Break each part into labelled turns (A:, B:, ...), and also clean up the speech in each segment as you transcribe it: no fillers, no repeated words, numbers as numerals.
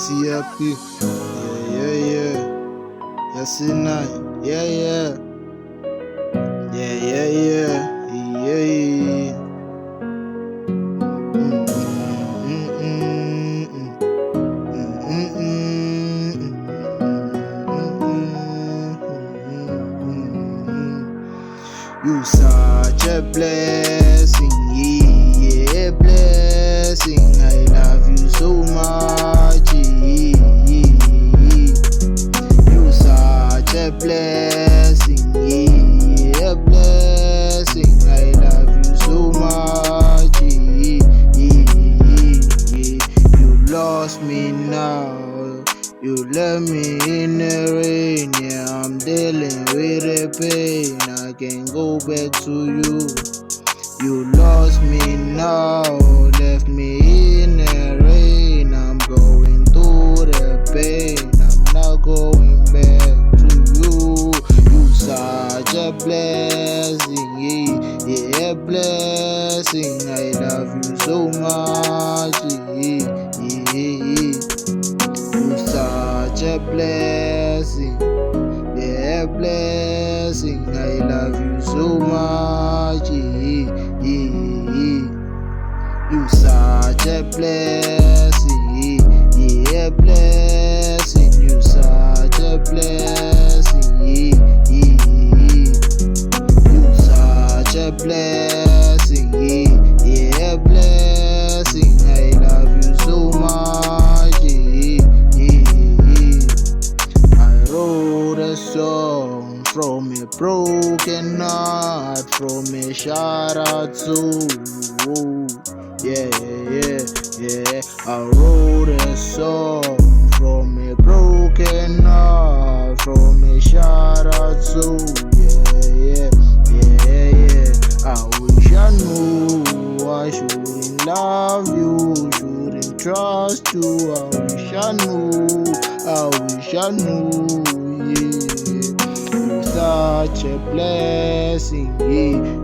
A: CLP. Yeah. Yes, night. Yeah. You such a blessing, yeah, blessing. I love you so much. You such a blessing, yeah, blessing. I love you so much. You lost me now. You left me in the rain, yeah, I'm dealing with the pain. I can't go back to you. You lost me now, left me in the rain. I'm going through the pain, I'm not going back to you. You such a blessing, yeah, blessing. I love you so much, You such a blessing, yeah, blessing. I love you so much. You such a blessing, yeah, blessing. You such a blessing, You such a blessing, yeah, blessing. I love you so much. Song from a broken heart, from a shattered soul. Yeah. I wrote a song from a broken heart, from a shattered soul. Yeah. I wish I knew I shouldn't love you, shouldn't trust you. I wish I knew. You such a blessing,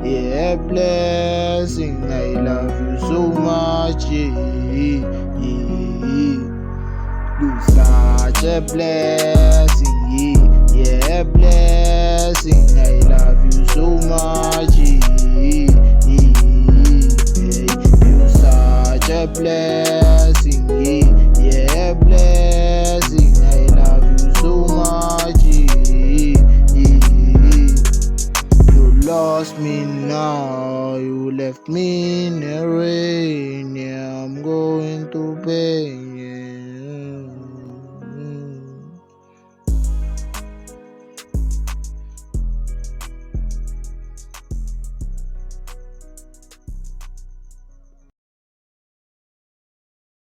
A: yeah, blessing. I love you so much, You such a blessing, yeah, blessing. I love you so much, You such a blessing.